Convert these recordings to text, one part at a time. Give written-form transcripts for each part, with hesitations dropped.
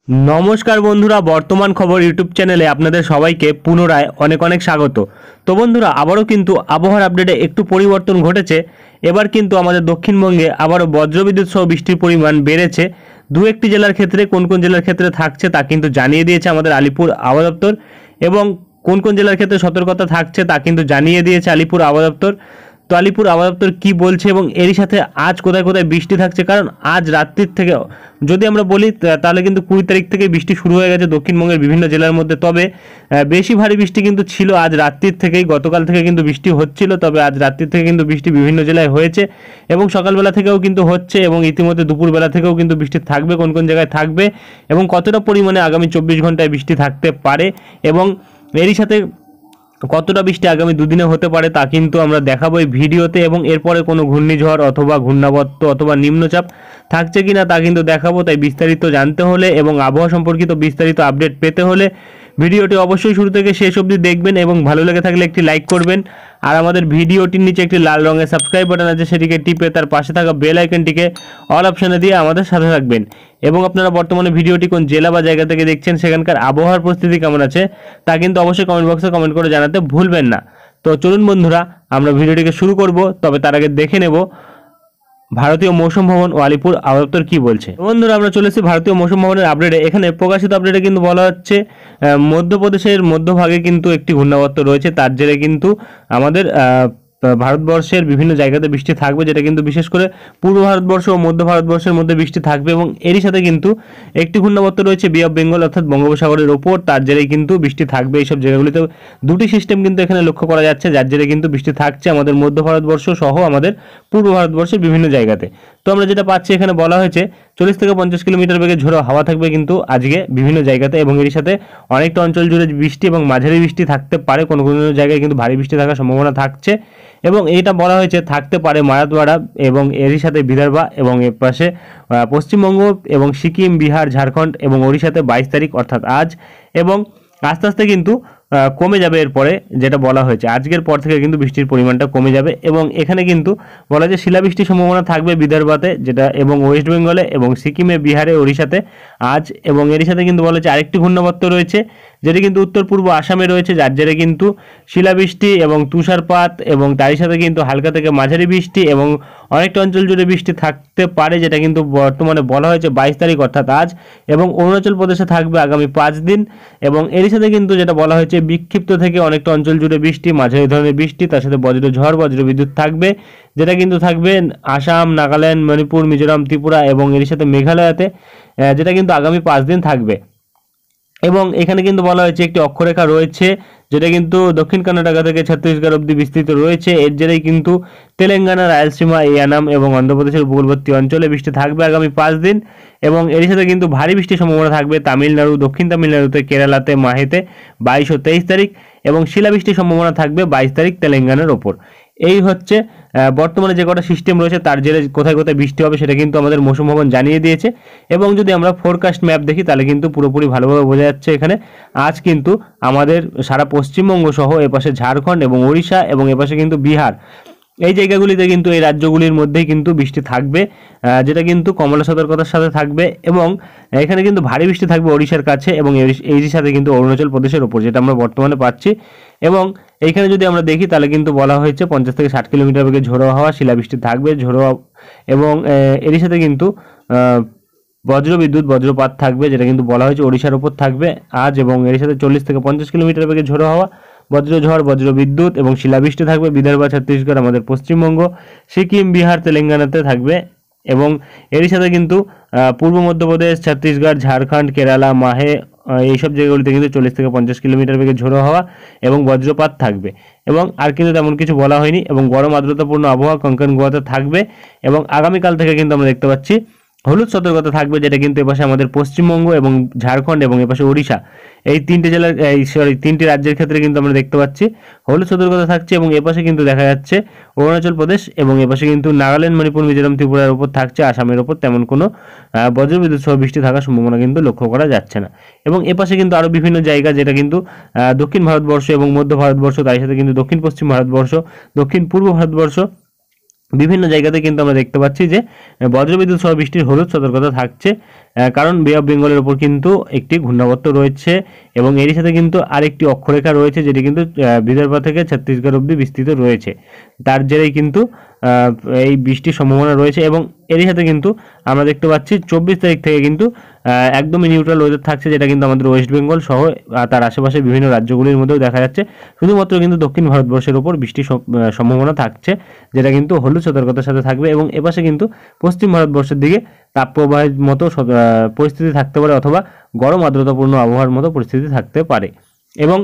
নমস্কার বন্ধুরা, বর্তমান খবর ইউটিউব চ্যানেলে আপনাদের সবাইকে পুনরায় অনেক অনেক স্বাগত। তো বন্ধুরা, আবারও কিন্তু আবহাওয়ার আপডেটে একটু পরিবর্তন ঘটেছে। এবার কিন্তু আমাদের দক্ষিণবঙ্গে আবারও বজ্রবিদ্যুৎ সহ বৃষ্টির পরিমাণ বেড়েছে। দু একটি জেলার ক্ষেত্রে কোন কোন জেলার ক্ষেত্রে থাকছে তা কিন্তু জানিয়ে দিয়েছে আমাদের আলিপুর আবহাওয়া দপ্তর, এবং কোন কোন জেলার ক্ষেত্রে সতর্কতা থাকছে তা কিন্তু জানিয়ে দিয়েছে আলিপুর আবহাওয়া দপ্তর। তো আলিপুর আবহাওয়া দপ্তর কী বলছে এবং এরই সাথে আজ কোথায় কোথায় বৃষ্টি থাকছে, কারণ আজ রাত্রির থেকে যদি আমরা বলি তাহলে কিন্তু 20 তারিখ থেকে বৃষ্টি শুরু হয়ে গেছে দক্ষিণবঙ্গের বিভিন্ন জেলার মধ্যে। তবে বেশি ভারী বৃষ্টি কিন্তু ছিল আজ রাত্রির থেকেই। গতকাল থেকে কিন্তু বৃষ্টি হচ্ছিল, তবে আজ রাত্রির থেকে কিন্তু বৃষ্টি বিভিন্ন জেলায় হয়েছে এবং সকালবেলা থেকেও কিন্তু হচ্ছে, এবং ইতিমধ্যে দুপুরবেলা থেকেও কিন্তু বৃষ্টি থাকবে। কোন কোন জায়গায় থাকবে এবং কতটা পরিমাণে আগামী 24 ঘন্টায় বৃষ্টি থাকতে পারে এবং এরই সাথে কতটা বৃষ্টি আগামী দুদিনে হতে পারে তা কিন্তু আমরা দেখাবো এই ভিডিওতে, এবং এরপরে কোনো ঘূর্ণিঝড় অথবা ঘূর্ণাবর্ত অথবা নিম্নচাপ থাকছে কিনা তা কিন্তু দেখাবো। তাই বিস্তারিত জানতে হলে এবং আবহাওয়া সম্পর্কিত বিস্তারিত আপডেট পেতে হলে ভিডিওটি অবশ্যই শুরু থেকে শেষ অবধি দেখবেন, এবং ভালো লেগে থাকলে একটি লাইক করবেন। আর আমাদের ভিডিওটির নিচে একটি লাল রঙের সাবস্ক্রাইব বাটন আছে, সেটিকে টিপে তার পাশে থাকা বেল আইকনটিকে অল অপশানে দিয়ে আমাদের সাথে থাকবেন। এবং আপনারা বর্তমানে ভিডিওটি কোন জেলা বা জায়গা থেকে দেখছেন, সেখানকার আবহাওয়ার পরিস্থিতি কেমন আছে তা কিন্তু অবশ্যই কমেন্ট বক্সে কমেন্ট করে জানাতে ভুলবেন না। তো চলুন বন্ধুরা, আমরা ভিডিওটিকে শুরু করব, তবে তার আগে দেখে নেব ভারতীয় মৌসুম ভবন ও আলিপুর আবহাওয়া দপ্তর কি বলছে। বন্ধুরা, আমরা চলে এসেছি ভারতীয় মৌসুম ভবনের আপডেটে। এখানে প্রকাশিত আপডেটে কিন্তু বলা হচ্ছে মধ্যপ্রদেশের মধ্যভাগে কিন্তু একটি ঘূর্ণাবর্ত রয়েছে, তার জেরে কিন্তু আমাদের ভারতবর্ষের বিভিন্ন জায়গাতে বৃষ্টি থাকবে, যেটা কিন্তু বিশেষ করে পূর্ব ভারতবর্ষ ও মধ্য ভারতবর্ষের মধ্যে বৃষ্টি থাকবে। এবং এরই সাথে কিন্তু একটি ঘূর্ণাবর্ত রয়েছে বে অফ বেঙ্গল অর্থাৎ বঙ্গোপসাগরের ওপর, তার জেরেই কিন্তু বৃষ্টি থাকবে এইসব জায়গাগুলিতে। দুটি সিস্টেম কিন্তু এখানে লক্ষ্য করা যাচ্ছে, যার জেরে কিন্তু বৃষ্টি থাকছে আমাদের মধ্য ভারতবর্ষ সহ আমাদের পূর্ব ভারতবর্ষের বিভিন্ন জায়গাতে। তো আমরা যেটা পাচ্ছি, এখানে বলা হয়েছে 40 থেকে 50 কিলোমিটার বেগে ঝোড়ো হাওয়া থাকবে কিন্তু আজকে বিভিন্ন জায়গাতে, এবং এর সাথে অনেকটা অঞ্চল জুড়ে বৃষ্টি এবং মাঝারি বৃষ্টি থাকতে পারে। কোনো কোনো জায়গায় কিন্তু ভারী বৃষ্টি থাকার সম্ভাবনা থাকছে, এবং এইটা বলা হয়েছে থাকতে পারে মারাথওয়াড়া এবং এরই সাথে বিদর্ভা এবং এর পাশে পশ্চিমবঙ্গ এবং সিকিম, বিহার, ঝাড়খণ্ড এবং ওড়িশাতে 22 তারিখ অর্থাৎ আজ। এবং আস্তে আস্তে কিন্তু কমে যাবে এরপরে, যেটা বলা হয়েছে আজকের পর থেকে কিন্তু বৃষ্টির পরিমাণটা কমে যাবে। এবং এখানে কিন্তু বলা যায় শিলাবৃষ্টির সম্ভাবনা থাকবে বিদর্ভাতে, যেটা এবং ওয়েস্ট বেঙ্গলে এবং সিকিমে, বিহারে, ওড়িশাতে আজ। এবং এরই সাথে কিন্তু বলা হচ্ছে আরেকটি ঘূর্ণাবর্ত রয়েছে, যেটি কিন্তু উত্তর পূর্ব আসামে রয়েছে, যার জেরে কিন্তু শিলাবৃষ্টি এবং তুষারপাত এবং তারই সাথে কিন্তু হালকা থেকে মাঝারি বৃষ্টি এবং অনেকটা অঞ্চল জুড়ে বৃষ্টি থাকতে পারে, যেটা কিন্তু বর্তমানে বলা হয়েছে 22 তারিখ অর্থাৎ আজ। এবং অরুণাচল প্রদেশে থাকবে আগামী 5 দিন। এবং এরই সাথে কিন্তু যেটা বলা হয়েছে বিক্ষিপ্ত থেকে অনেকটা অঞ্চল জুড়ে বৃষ্টি, মাঝারি ধরনের বৃষ্টি, তার সাথে বজ্রঝড় বজ্রবিদ্যুৎ থাকবে, যেটা কিন্তু থাকবে আসাম, নাগাল্যান্ড, মণিপুর, মিজোরাম, ত্রিপুরা এবং এর সাথে মেঘালয়াতে, যেটা কিন্তু আগামী 5 দিন থাকবে। এবং এখানে কিন্তু বলা হয়েছে একটি অক্ষরেখা রয়েছে, যেটা কিন্তু দক্ষিণ কর্ণাটকা থেকে ছত্তিশগড় অব্দি বিস্তৃত রয়েছে। এর জেরেই কিন্তু তেলেঙ্গানা, রায়লসীমা, ইয়ানাম এবং অন্ধ্রপ্রদেশের উপকূলবর্তী অঞ্চলে বৃষ্টি থাকবে আগামী 5 দিন। এবং এর সাথে কিন্তু ভারী বৃষ্টির সম্ভাবনা থাকবে তামিলনাড়ু, দক্ষিণ তামিলনাড়ুতে, কেরালাতে, মাহেতে 22 ও 23 তারিখ, এবং শিলাবৃষ্টির সম্ভাবনা থাকবে 22 তারিখ তেলেঙ্গানার ওপর। এই হচ্ছে বর্তমানে যে কটা সিস্টেম রয়েছে তার জেরে কোথায় কোথায় বৃষ্টি হবে সেটা কিন্তু আমাদের মৌসুম ভবন জানিয়ে দিয়েছে। এবং যদি আমরা ফোরকাস্ট ম্যাপ দেখি তাহলে কিন্তু পুরোপুরি ভালোভাবে বোঝা যাচ্ছে এখানে আজ কিন্তু আমাদের সারা পশ্চিমবঙ্গ সহ এপাশে ঝাড়খণ্ড এবং ওড়িশা এবং এপাশে কিন্তু বিহার, এই জায়গাগুলিতে কিন্তু এই রাজ্যগুলির মধ্যেই কিন্তু বৃষ্টি থাকবে, যেটা কিন্তু কমলা সতর্কতার সাথে থাকবে। এবং এখানে কিন্তু ভারী বৃষ্টি থাকবে ওড়িশার কাছে এবং এর সাথে কিন্তু অরুণাচল প্রদেশের ওপর, যেটা আমরা বর্তমানে পাচ্ছি। এবং এইখানে যদি আমরা দেখি তাহলে কিন্তু বলা হয়েছে 50 থেকে 60 কিলোমিটার বেগে ঝোড়ো হাওয়া, শিলাবৃষ্টি থাকবে ঝোড়ো, এবং এর সাথে কিন্তু বজ্রবিদ্যুৎ বজ্রপাত থাকবে, যেটা কিন্তু বলা হয়েছে ওড়িশার ওপর থাকবে আজ। এবং এর সাথে 40 থেকে 50 কিলোমিটার বেগে ঝোড়ো হাওয়া, বজ্রঝড় বজ্রবিদ্যুৎ এবং শিলাবৃষ্টি থাকবে বিদর্ভ, ছত্তিশগড়, আমাদের পশ্চিমবঙ্গ, সিকিম, বিহার, তেলেঙ্গানাতে থাকবে। এবং এরই সাথে কিন্তু পূর্ব মধ্যপ্রদেশ, ছত্তিশগড়, ঝাড়খণ্ড, কেরালা, মাহে এইসব জায়গাগুলিতে কিন্তু 40 থেকে 50 কিলোমিটার বেগে ঝোড়ো হাওয়া এবং বজ্রপাত থাকবে। এবং আর কিন্তু তেমন কিছু বলা হয়নি। এবং গরম আর্দ্রতাপূর্ণ আবহাওয়া কঙ্কন গোয়াতে থাকবে। এবং আগামীকাল থেকে কিন্তু আমরা দেখতে পাচ্ছি হলুদ সতর্কতা থাকবে, যেটা কিন্তু এপাশে আমাদের পশ্চিমবঙ্গ এবং ঝাড়খণ্ড এবং এপাশে ওড়িশা, এই তিনটে জেলার তিনটি রাজ্যের ক্ষেত্রে কিন্তু আমরা দেখতে পাচ্ছি হলুদ সতর্কতা থাকছে। এবং এপাশে কিন্তু দেখা যাচ্ছে অরুণাচল প্রদেশ এবং এপাশে কিন্তু নাগাল্যান্ড, মণিপুর, মিজোরাম, ত্রিপুরার উপর থাকছে, আসামের উপর তেমন কোনো বজ্রবিদ্যুৎ সহ বৃষ্টি থাকার সম্ভাবনা কিন্তু লক্ষ্য করা যাচ্ছে না। এবং এপাশে কিন্তু আরও বিভিন্ন জায়গা, যেটা কিন্তু দক্ষিণ ভারতবর্ষ এবং মধ্য ভারতবর্ষ, তার সাথে কিন্তু দক্ষিণ পশ্চিম ভারতবর্ষ, দক্ষিণ পূর্ব ভারতবর্ষ, বিভিন্ন জায়গাতে কিন্তু আমরা দেখতে পাচ্ছি যে বজ্রবিদ্যুৎ সহ বৃষ্টির হলুদ সতর্কতা থাকছে, কারণ বে অফ বেঙ্গলের ওপর কিন্তু একটি ঘূর্ণাবর্ত রয়েছে এবং এরই সাথে কিন্তু আরেকটি অক্ষরেখা রয়েছে যেটি কিন্তু বিদর্ভ থেকে ছত্তিশগড় অবধি বিস্তৃত রয়েছে। তার জেরেই কিন্তু এই বৃষ্টির সম্ভাবনা রয়েছে এবং এরই সাথে কিন্তু আমরা দেখতে পাচ্ছি 24 তারিখ থেকে কিন্তু একদমই নিউট্রাল ওয়েদার থাকছে, যেটা কিন্তু আমাদের ওয়েস্ট বেঙ্গল সহ তার আশেপাশে বিভিন্ন রাজ্যগুলির মধ্যেও দেখা যাচ্ছে। শুধুমাত্র কিন্তু দক্ষিণ ভারতবর্ষের ওপর বৃষ্টির সম্ভাবনা থাকছে, যেটা কিন্তু হলুদ সতর্কতার সাথে থাকবে এবং এপাশে কিন্তু পশ্চিম ভারতবর্ষের দিকে তাপপ্রবাহের মতো পরিস্থিতি থাকতে পারে অথবা গরম আর্দ্রতাপূর্ণ আবহাওয়ার মতো পরিস্থিতি থাকতে পারে। এবং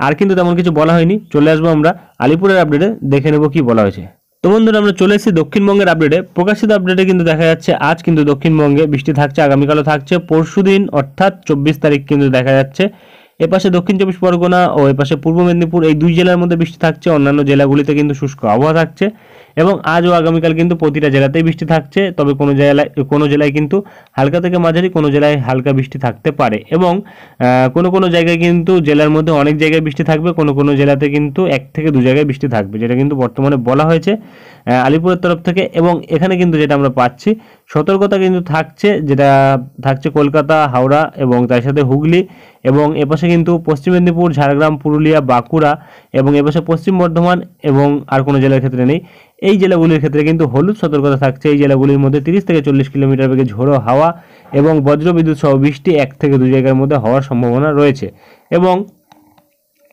আর কিন্তু তেমন কিছু বলা হয়নি। চলে আসবো আমরা আলিপুরের আপডেটে, দেখে নেব কি বলা হয়েছে। তো বন্ধুরা আমরা চলে এসেছি দক্ষিণবঙ্গের আপডেটে। প্রকাশিত আপডেটে কিন্তু দেখা যাচ্ছে আজ কিন্তু দক্ষিণবঙ্গে বৃষ্টি থাকছে, আগামীকালও থাকছে, পরশুদিন অর্থাৎ 24 তারিখ কিন্তু দেখা যাচ্ছে এপাশে দক্ষিণ চব্বিশ পরগনা ও এপাশে পূর্ব মেদিনীপুর এই দুই জেলার মধ্যে বৃষ্টি থাকছে, অন্যান্য জেলাগুলিতে কিন্তু শুষ্ক আবহাওয়া থাকছে। এবং আজ ও আগামীকাল কিন্তু প্রতিটা জেলাতেই বৃষ্টি থাকছে, তবে কোনো জেলায় কিন্তু হালকা থেকে মাঝারি, কোনো জেলায় হালকা বৃষ্টি থাকতে পারে এবং কোনো জায়গায় কিন্তু জেলার মধ্যে অনেক জায়গায় বৃষ্টি থাকবে, কোনো জেলাতে কিন্তু 1 থেকে 2 জায়গায় বৃষ্টি থাকবে, যেটা কিন্তু বর্তমানে বলা হয়েছে আলিপুরের তরফ থেকে। এবং এখানে কিন্তু যেটা আমরা পাচ্ছি সতর্কতা কিন্তু থাকছে, যেটা থাকছে কলকাতা, হাওড়া এবং তার সাথে হুগলি এবং এপাশে কিন্তু পশ্চিম মেদিনীপুর, ঝাড়গ্রাম, পুরুলিয়া, বাঁকুড়া এবং এপাশে পশ্চিম বর্ধমান এবং আর কোনো জেলার ক্ষেত্রে নেই। এই জেলাগুলির ক্ষেত্রে কিন্তু হলুদ সতর্কতা থাকছে। এই জেলাগুলির মধ্যে 30 থেকে 40 কিলোমিটার বেগে ঝোড়ো হাওয়া এবং বজ্রবিদ্যুৎ সহ বৃষ্টি 1 থেকে 2 জায়গার মধ্যে হওয়ার সম্ভাবনা রয়েছে। এবং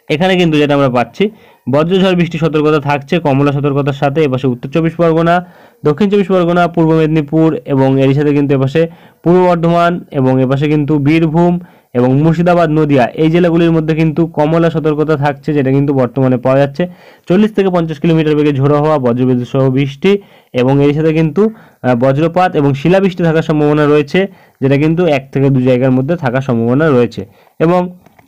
এখানে কিন্তু যেটা আমরা পাচ্ছি বজ্রঝড় বৃষ্টি সতর্কতা থাকছে কমলা সতর্কতার সাথে এপাশে উত্তর চব্বিশ পরগনা, দক্ষিণ চব্বিশ পরগনা, পূর্ব মেদিনীপুর এবং এর সাথে কিন্তু এপাশে পূর্ব বর্ধমান এবং এপাশে কিন্তু বীরভূম এবং মুর্শিদাবাদ, নদিয়া এই জেলাগুলির মধ্যে কিন্তু কমলা সতর্কতা থাকছে, যেটা কিন্তু বর্তমানে পাওয়া যাচ্ছে। 40 থেকে 50 কিলোমিটার বেগে ঝোড়ো হওয়া, বজ্রবিদ্যুৎ সহ বৃষ্টি এবং এর সাথে কিন্তু বজ্রপাত এবং শিলাবৃষ্টি থাকার সম্ভাবনা রয়েছে, যেটা কিন্তু 1 থেকে 2 জায়গার মধ্যে থাকার সম্ভাবনা রয়েছে। এবং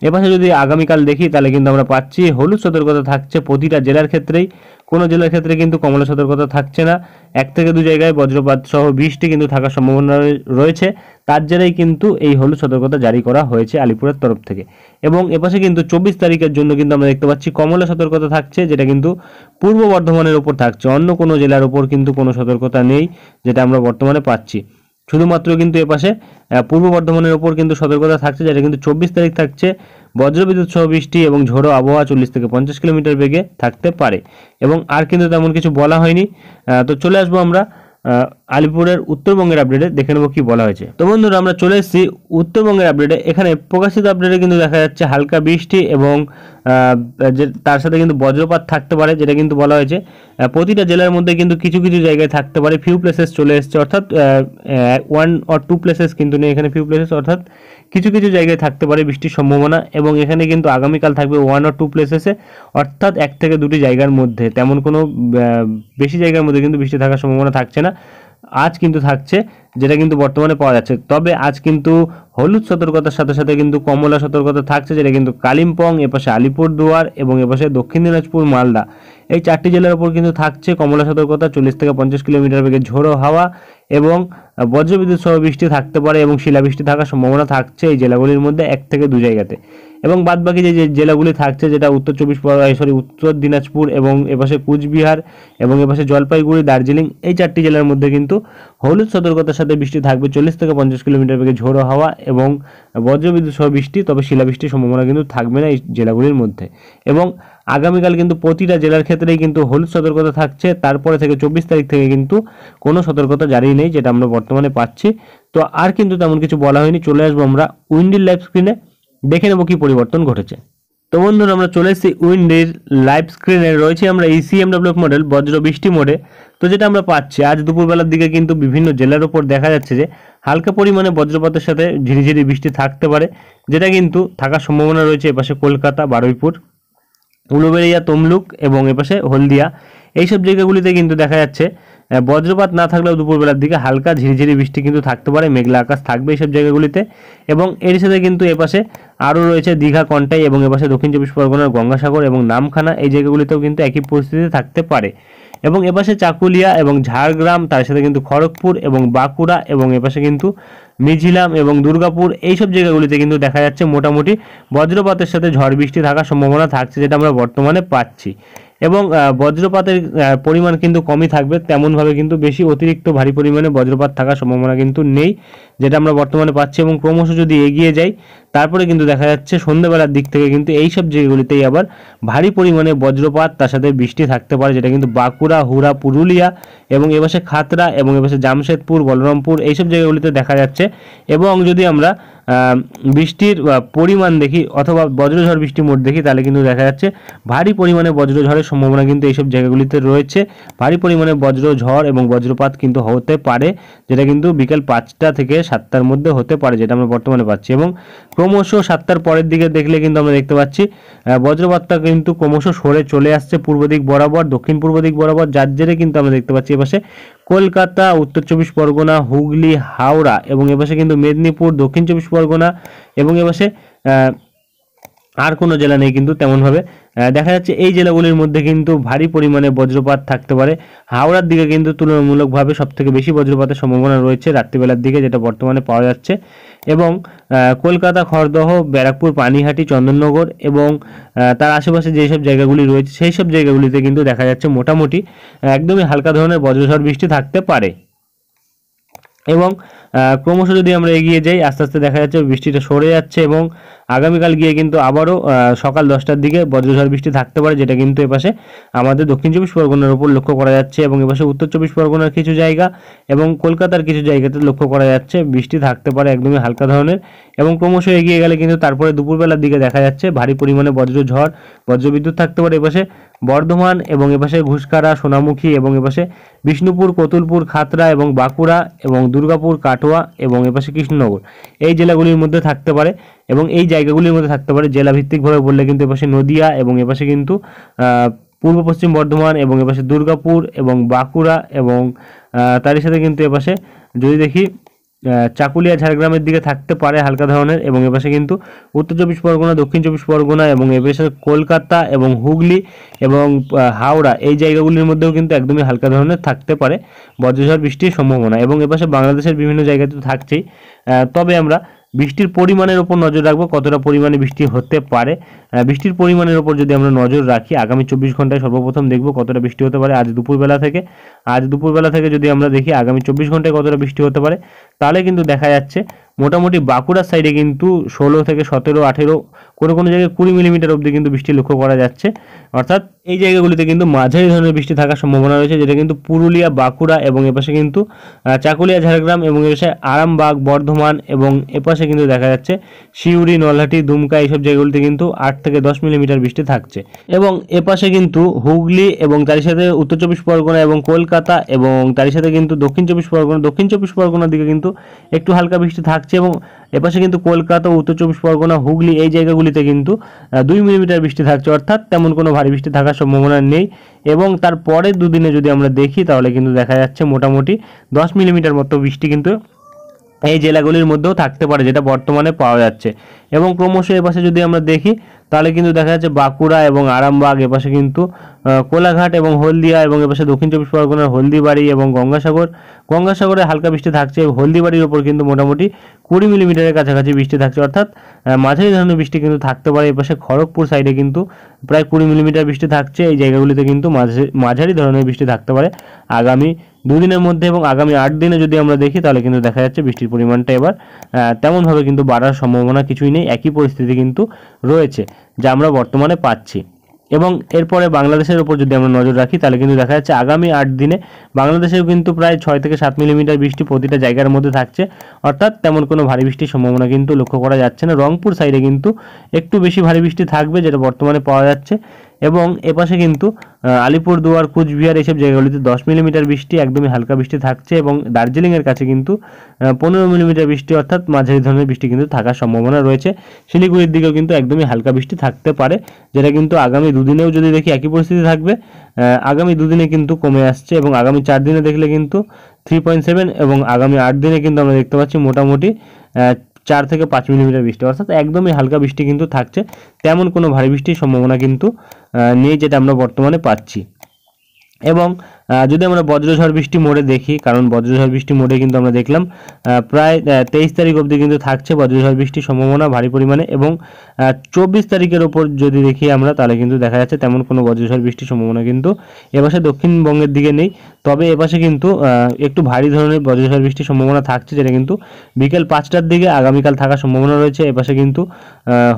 এপাশে যদি আগামীকাল দেখি তাহলে কিন্তু আমরা পাচ্ছি হলুদ সতর্কতা থাকছে প্রতিটা জেলার ক্ষেত্রেই, কোনো জেলার ক্ষেত্রে কিন্তু কমলা সতর্কতা থাকছে না। 1 থেকে 2 জায়গায় বজ্রপাত সহ বৃষ্টি কিন্তু থাকার সম্ভাবনা রয়েছে, তার জেরেই কিন্তু এই হলুদ সতর্কতা জারি করা হয়েছে আলিপুরের তরফ থেকে। এবং এপাশে কিন্তু 24 তারিখের জন্য কিন্তু আমরা দেখতে পাচ্ছি কমলা সতর্কতা থাকছে, যেটা কিন্তু পূর্ব বর্ধমানের ওপর থাকছে, অন্য কোনো জেলার ওপর কিন্তু কোনো সতর্কতা নেই, যেটা আমরা বর্তমানে পাচ্ছি। শুধুমাত্র কিন্তু এপাশে পূর্ব বর্ধমানের ওপর কিন্তু সতর্কতা থাকছে, যেটা কিন্তু 24 তারিখ থাকছে বজ্রবিদ্যুৎ সহ বৃষ্টি এবং ঝোড়ো আবহাওয়া 40 থেকে 50 কিলোমিটার বেগে থাকতে পারে। এবং আর কিন্তু তেমন কিছু বলা হয়নি। তো চলে আসবো আমরা আলিপুরের উত্তরবঙ্গের আপডেটে, দেখে নেবো কি বলা হয়েছে। তো বন্ধুরা আমরা চলে এসেছি উত্তরবঙ্গের আপডেটে। এখানে প্রকাশিত আপডেটে কিন্তু দেখা যাচ্ছে হালকা বৃষ্টি এবং তার সাথে কিন্তু বজ্রপাত থাকতে পারে, যেটা কিন্তু বলা হয়েছে প্রতিটা জেলার মধ্যে কিন্তু কিছু জায়গায় থাকতে পারে। ফিউ প্লেসেস চলে এসছে, অর্থাৎ 1 or 2 প্লেসেস কিন্তু নেই এখানে, ফিউ প্লেসেস অর্থাৎ কিছু জায়গায় থাকতে পারে বৃষ্টির সম্ভাবনা। এবং এখানে কিন্তু আগামীকাল থাকবে 1 or 2 প্লেসেসে, অর্থাৎ 1 থেকে 2টি জায়গার মধ্যে, তেমন কোনো বেশি জায়গার মধ্যে কিন্তু বৃষ্টি থাকার সম্ভাবনা থাকছে না। আজ কিন্তু থাকছে, যেটা কিন্তু বর্তমানে পাওয়া যাচ্ছে। তবে আজ কিন্তু হলুদ সতর্কতার সাথে সাথে কিন্তু কমলা সতর্কতা থাকছে, যেটা কিন্তু কালিম্পং, এপাশে আলিপুরদুয়ার এবং এপাশে দক্ষিণ দিনাজপুর, মালদা এই 4টি জেলার উপর কিন্তু থাকছে কমলা সতর্কতা। 40 থেকে 50 কিলোমিটার বেগে ঝোড়ো হাওয়া এবং বজ্রবিদ্যুৎ সহ বৃষ্টি থাকতে পারে এবং শিলাবৃষ্টি থাকার সম্ভাবনা থাকছে এই জেলাগুলির মধ্যে 1 থেকে 2 জায়গাতে। এবং বাদবাকি যে জেলাগুলি থাকছে, যেটা উত্তর দিনাজপুর এবং এপাশে কুচবিহার এবং এপাশে জলপাইগুড়ি, দার্জিলিং এই 4টি জেলার মধ্যে কিন্তু হলুদ সতর্কতার সাথে বৃষ্টি থাকবে 40 থেকে 50 কিলোমিটার বেগে ঝোড়ো হাওয়া এবং বজ্রবিদ্যুৎ সহ বৃষ্টি, তবে শিলাবৃষ্টির সম্ভাবনা কিন্তু থাকবে না এই জেলাগুলির মধ্যে। এবং আগামীকাল কিন্তু প্রতিটা জেলার ক্ষেত্রেই কিন্তু হলুদ সতর্কতা থাকছে। তারপরে থেকে 24 তারিখ থেকে কিন্তু কোনো সতর্কতা জারি নেই, যেটা আমরা বর্তমানে পাচ্ছি। তো আর কিন্তু তেমন কিছু বলা হয়নি। চলে আসবো আমরা উইন্ডির লাইভ স্ক্রিনে, দেখে নেবো কি পরিবর্তন ঘটেছে। তো বন্ধুরা আমরা চলে এসেছি উইন্ডির লাইভ স্ক্রিনে, রয়েছে আমরা ECMWF মডেল বজ্র বৃষ্টি মোডে। তো যেটা আমরা পাচ্ছি আজ দুপুরবেলার দিকে কিন্তু বিভিন্ন জেলার উপর দেখা যাচ্ছে যে হালকা পরিমাণে বজ্রপাতের সাথে ঝিরিঝিরি বৃষ্টি থাকতে পারে, যেটা কিন্তু থাকার সম্ভাবনা রয়েছে এপাশে কলকাতা, বারুইপুর, উলুবেড়িয়া, তমলুক এবং এপাশে হলদিয়া এইসব জায়গাগুলিতে কিন্তু দেখা যাচ্ছে বজ্রপাত না থাকলেও দুপুরবেলার দিকে হালকা ঝিরিঝিরি বৃষ্টি কিন্তু থাকতে পারে, মেঘলা আকাশ থাকবে এইসব জায়গাগুলিতে। এবং এর সাথে কিন্তু এপাশে আরও রয়েছে দীঘা, কন্টাই এবং এপাশে দক্ষিণ চব্বিশ পরগনার গঙ্গাসাগর এবং নামখানা এই জায়গাগুলিতেও কিন্তু একই পরিস্থিতি থাকতে পারে। এবং এপাশে চাকুলিয়া এবং ঝাড়গ্রাম, তার সাথে কিন্তু খড়গপুর এবং বাঁকুড়া এবং এপাশে কিন্তু মিঝিলাম এবং দুর্গাপুর এইসব জায়গাগুলিতে কিন্তু দেখা যাচ্ছে মোটামুটি বজ্রপাতের সাথে ঝড় বৃষ্টি থাকার সম্ভাবনা থাকছে, যেটা আমরা বর্তমানে পাচ্ছি। এবং বজ্রপাতের পরিমাণ কিন্তু কমই থাকবে, তেমনভাবে কিন্তু বেশি অতিরিক্ত ভারী পরিমাণে বজ্রপাত থাকার সম্ভাবনা কিন্তু নেই, যেটা আমরা বর্তমানে পাচ্ছি। এবং ক্রমশ যদি এগিয়ে যাই তারপরে কিন্তু দেখা যাচ্ছে সন্ধ্যেবেলার দিক থেকে কিন্তু এই সব জায়গাগুলিতেই আবার ভারী পরিমাণে বজ্রপাত তার সাথে বৃষ্টি থাকতে পারে, যেটা কিন্তু বাঁকুড়া, হুড়া, পুরুলিয়া এবং এপাশে খাতড়া এবং এপাশে জামশেদপুর, বলরামপুর এইসব জায়গাগুলিতে দেখা যাচ্ছে। এবং যদি আমরা বৃষ্টির পরিমাণ দেখি অথবা বজ্রঝড় বৃষ্টি মোট দেখি, তাহলে কিন্তু দেখা যাচ্ছে ভারী পরিমাণে বজ্রঝড়ের সম্ভাবনা কিন্তু এইসব জায়গাগুলিতে রয়েছে। ভারী পরিমাণে বজ্রঝড় এবং বজ্রপাত কিন্তু হতে পারে, যেটা কিন্তু বিকেল 5টা থেকে 7টার মধ্যে হতে পারে, যেটা আমরা বর্তমানে পাচ্ছি। এবং ক্রমশ 7টার পরের দিকে দেখলে কিন্তু আমরা দেখতে পাচ্ছি বজ্রপাতটা কিন্তু ক্রমশ সরে চলে আসছে পূর্ব দিক বরাবর, দক্ষিণ পূর্ব দিক বরাবর, যার জেরে কিন্তু আমরা দেখতে পাচ্ছি এপাশে কলকাতা, উত্তর 24 পরগনা, হুগলি, হাওড়া এবং এপাশে কিন্তু মেদিনীপুর, দক্ষিণ 24 পরগনা এবং এপাশে আর কোনো জেলা নেই কিন্তু তেমনভাবে দেখা যাচ্ছে। এই জেলাগুলির মধ্যে কিন্তু ভারী পরিমাণে বজ্রপাত থাকতে পারে। হাওড়ার দিকে কিন্তু তুলনামূলকভাবে সবথেকে বেশি বজ্রপাতের সম্ভাবনা রয়েছে রাত্রিবেলার দিকে, যেটা বর্তমানে পাওয়া যাচ্ছে। এবং কলকাতা, খড়দহ, ব্যারাকপুর, পানিহাটি, চন্দননগর এবং তার আশেপাশে যেসব জায়গাগুলি রয়েছে সেই সব জায়গাগুলিতে কিন্তু দেখা যাচ্ছে মোটামুটি একদমই হালকা ধরনের বজ্রঝড় বৃষ্টি থাকতে পারে। এবং ক্রমশ যদি আমরা এগিয়ে যাই আস্তে আস্তে দেখা যাচ্ছে বৃষ্টিটা সরে যাচ্ছে এবং আগামীকাল গিয়ে কিন্তু আবারও সকাল 10টার দিকে বজ্রঝড় বৃষ্টি থাকতে পারে, যেটা কিন্তু এপাশে আমাদের দক্ষিণ 24 পরগনার উপর লক্ষ্য করা যাচ্ছে এবং এপাশে উত্তর 24 পরগনার কিছু জায়গা এবং কলকাতার কিছু জায়গাতে লক্ষ্য করা যাচ্ছে বৃষ্টি থাকতে পারে একদমই হালকা ধরনের। এবং ক্রমশ এগিয়ে গেলে কিন্তু তারপরে দুপুরবেলার দিকে দেখা যাচ্ছে ভারী পরিমাণে বজ্রঝড়, বজ্রবিদ্যুৎ থাকতে পারে এপাশে বর্ধমান এবং এপাশে ঘুষকারা, সোনামুখী এবং এপাশে বিষ্ণুপুর, কতুলপুর, খাতড়া এবং বাঁকুড়া এবং দুর্গাপুর, কাটোয়া এবং এপাশে কৃষ্ণনগর এই জেলাগুলির মধ্যে থাকতে পারে। এবং এই জায়গাগুলির মধ্যে থাকতে পারে জেলাভিত্তিকভাবে বললে কিন্তু এপাশে নদিয়া এবং এপাশে কিন্তু পূর্ব পশ্চিম বর্ধমান এবং এপাশে দুর্গাপুর এবং বাঁকুড়া এবং তারই সাথে কিন্তু এপাশে যদি দেখি চাকুলিয়া, ঝাড়গ্রামের দিকে থাকতে পারে হালকা ধরনের। এবং এপাশে কিন্তু উত্তর 24 পরগনা, দক্ষিণ 24 পরগনা এবং এপাশে কলকাতা এবং হুগলি এবং হাওড়া এই জায়গাগুলির মধ্যেও কিন্তু একদমই হালকা ধরনের থাকতে পারে বজ্রঝড় বৃষ্টির সম্ভাবনা। এবং এপাশে বাংলাদেশের বিভিন্ন জায়গাতে তো থাকছেই, তবে আমরা বৃষ্টির পরিমাণের ওপর নজর রাখবো, কতটা পরিমাণে বৃষ্টি হতে পারে। বৃষ্টির পরিমাণের ওপর যদি আমরা নজর রাখি আগামী 24 ঘন্টায় সর্বপ্রথম দেখব কতটা বৃষ্টি হতে পারে আজ দুপুরবেলা থেকে যদি আমরা দেখি আগামী 24 ঘন্টায় কতটা বৃষ্টি হতে পারে, তাহলে কিন্তু দেখা যাচ্ছে মোটামুটি বাঁকুড়ার সাইডে কিন্তু 16 থেকে 17, 18 কোনো জায়গায় 20 মিলিমিটার অবধি কিন্তু বৃষ্টি লক্ষ্য করা যাচ্ছে। অর্থাৎ এই জায়গাগুলিতে কিন্তু মাঝারি ধরনের বৃষ্টি থাকার সম্ভাবনা রয়েছে, যেটা কিন্তু পুরুলিয়া, বাঁকুড়া এবং এপাশে কিন্তু চাকুলিয়া, ঝাড়গ্রাম এবং এপাশে আরামবাগ, বর্ধমান এবং এপাশে কিন্তু দেখা যাচ্ছে সিউড়ি, নলহাটি, দুমকা এইসব জায়গাগুলিতে কিন্তু 8 থেকে 10 মিলিমিটার বৃষ্টি থাকছে। এবং এপাশে কিন্তু হুগলি এবং তার সাথে উত্তর 24 পরগনা এবং কলকাতা এবং তার সাথে কিন্তু দক্ষিণ 24 পরগনার দিকে কিন্তু একটু হালকা বৃষ্টি থাকছে। এবং এপাশে কিন্তু কলকাতা, উত্তর 24 পরগনা, হুগলি এই জায়গাগুলিতে কিন্তু 2 মিলিমিটার বৃষ্টি থাকছে, অর্থাৎ তেমন কোনো ভারী বৃষ্টি থাকার সম্ভাবনা নেই। এবং তার পরের দুদিনে যদি আমরা দেখি তাহলে কিন্তু দেখা যাচ্ছে মোটামুটি 10 মিলিমিটার মতো বৃষ্টি কিন্তু এই জেলাগুলির মধ্যেও থাকতে পারে, যেটা বর্তমানে পাওয়া যাচ্ছে। এবং ক্রমশ এপাশে যদি আমরা দেখি তাহলে কিন্তু দেখা যাচ্ছে বাঁকুড়া এবং আরামবাগ, এপাশে কিন্তু কোলাঘাট এবং হলদিয়া এবং এপাশে দক্ষিণ 24 পরগনার হলদিবাড়ি এবং গঙ্গাসাগরে হালকা বৃষ্টি থাকছে। হলদিবাড়ির ওপর কিন্তু মোটামুটি 20 মিলিমিটারের কাছাকাছি বৃষ্টি থাকছে, অর্থাৎ মাঝারি ধরনের বৃষ্টি কিন্তু থাকতে পারে। এপাশে খড়গপুর সাইডে কিন্তু প্রায় 20 মিলিমিটার বৃষ্টি থাকছে। এই জায়গাগুলিতে কিন্তু মাঝারি ধরনের বৃষ্টি থাকতে পারে আগামী দুদিনের মধ্যে। এবং আগামী 8 দিনে যদি আমরা দেখি তাহলে কিন্তু দেখা যাচ্ছে বৃষ্টির পরিমাণটা এবার তেমনভাবে কিন্তু বাড়ার সম্ভাবনা কিছুই নেই, একই পরিস্থিতি কিন্তু রয়েছে যা আমরা বর্তমানে পাচ্ছি। এবং এরপরে বাংলাদেশের উপর যদি আমরা নজর রাখি তাহলে কিন্তু দেখা যাচ্ছে আগামী 8 দিনে বাংলাদেশেও কিন্তু প্রায় 6 থেকে 7 মিলিমিটার বৃষ্টি প্রতিটা জায়গার মধ্যে থাকছে, অর্থাৎ তেমন কোনো ভারী বৃষ্টির সম্ভাবনা কিন্তু লক্ষ্য করা যাচ্ছে না। রংপুর সাইডে কিন্তু একটু বেশি ভারী বৃষ্টি থাকবে, যেটা বর্তমানে পাওয়া যাচ্ছে। এবং এপাশে কিন্তু আলিপুরদুয়ার, কুচবিহার এইসব জায়গাগুলিতে 10 মিলিমিটার বৃষ্টি একদমই হালকা বৃষ্টি থাকছে। এবং দার্জিলিংয়ের কাছে কিন্তু 15 মিলিমিটার বৃষ্টি অর্থাৎ মাঝারি ধরনের বৃষ্টি কিন্তু থাকার সম্ভাবনা রয়েছে। শিলিগুড়ির দিকেও কিন্তু একদমই হালকা বৃষ্টি থাকতে পারে, যেটা কিন্তু আগামী দুদিনেও যদি দেখি একই পরিস্থিতি থাকবে। আগামী দুদিনে কিন্তু কমে আসছে এবং আগামী 4 দিনে দেখলে কিন্তু 3.7 এবং আগামী 8 দিনে কিন্তু আমরা দেখতে পাচ্ছি মোটামুটি 4 থেকে 5 মিলিমিটার বৃষ্টি, অর্থাৎ একদমই হালকা বৃষ্টি কিন্তু থাকছে, তেমন কোনো ভারী বৃষ্টির সম্ভাবনা কিন্তু নেই, যেটা আমরা বর্তমানে পাচ্ছি। এবং যদি আমরা বজ্রঝড় বৃষ্টি মোডে দেখি, কারণ বজ্রঝড় বৃষ্টি মোডে কিন্তু আমরা দেখলাম প্রায় 23 তারিখ অবধি কিন্তু থাকছে বজ্রঝড় বৃষ্টির সম্ভাবনা ভারী পরিমাণে, এবং 24 তারিখের ওপর যদি দেখি আমরা তাহলে কিন্তু দেখা যাচ্ছে তেমন কোনো বজ্রঝড় বৃষ্টির সম্ভাবনা কিন্তু এপাশে দক্ষিণবঙ্গের দিকে নেই। তবে এপাশে কিন্তু একটু ভারী ধরনের বজ্রঝড় বৃষ্টির সম্ভাবনা থাকছে, যেটা কিন্তু বিকেল 5টার দিকে আগামীকাল থাকার সম্ভাবনা রয়েছে। এপাশে কিন্তু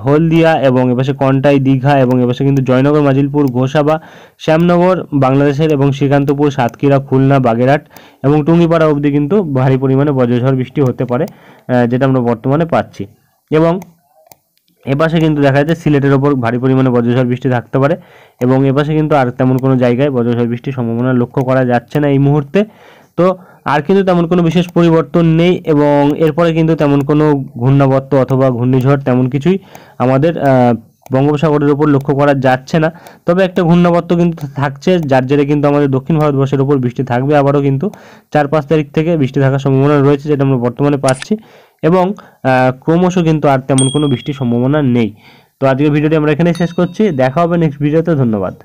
হলদিয়া এবং এপাশে কন্টাই, দীঘা এবং এপাশে কিন্তু জয়নগর, মাজিলপুর, ঘোষাবা, শ্যামনগর বাংলাদেশের এবং শ্রীকান্তপুর, সাতক্ষীরা, খুলনা, বাগেরহাট এবং টুঙ্গিপাড়া অবধি কিন্তু ভারী পরিমাণে বজ্রঝড় বৃষ্টি হতে পারে, যেটা আমরা বর্তমানে পাচ্ছি। এবং এপাশে কিন্তু দেখা যাচ্ছে সিলেটের ওপর ভারী পরিমাণে বজ্রঝড় বৃষ্টি থাকতে পারে, এবং এপাশে কিন্তু আর তেমন কোনো জায়গায় বজ্রঝড় বৃষ্টির সম্ভাবনা লক্ষ্য করা যাচ্ছে না এই মুহূর্তে। তো আর কিন্তু তেমন কোনো বিশেষ পরিবর্তন নেই, এবং এরপরে কিন্তু তেমন কোনো ঘূর্ণাবর্ত অথবা ঘূর্ণিঝড় তেমন কিছুই আমাদের বঙ্গোপসাগরের ওপর লক্ষ্য করা যাচ্ছে না। তবে একটা ঘূর্ণাবর্ত কিন্তু থাকছে, যার জেরে কিন্তু আমাদের দক্ষিণ ভারতবর্ষের ওপর বৃষ্টি থাকবে আবারও কিন্তু 4-5 তারিখ থেকে বৃষ্টি থাকার সম্ভাবনা রয়েছে, যেটা আমরা বর্তমানে পাচ্ছি। এবং ক্রমশ কিন্তু আর তেমন কোনো বৃষ্টির সম্ভাবনা নেই। তো আজকের ভিডিওটি আমরা এখানেই শেষ করছি, দেখা হবে নেক্সট ভিডিওতে। ধন্যবাদ।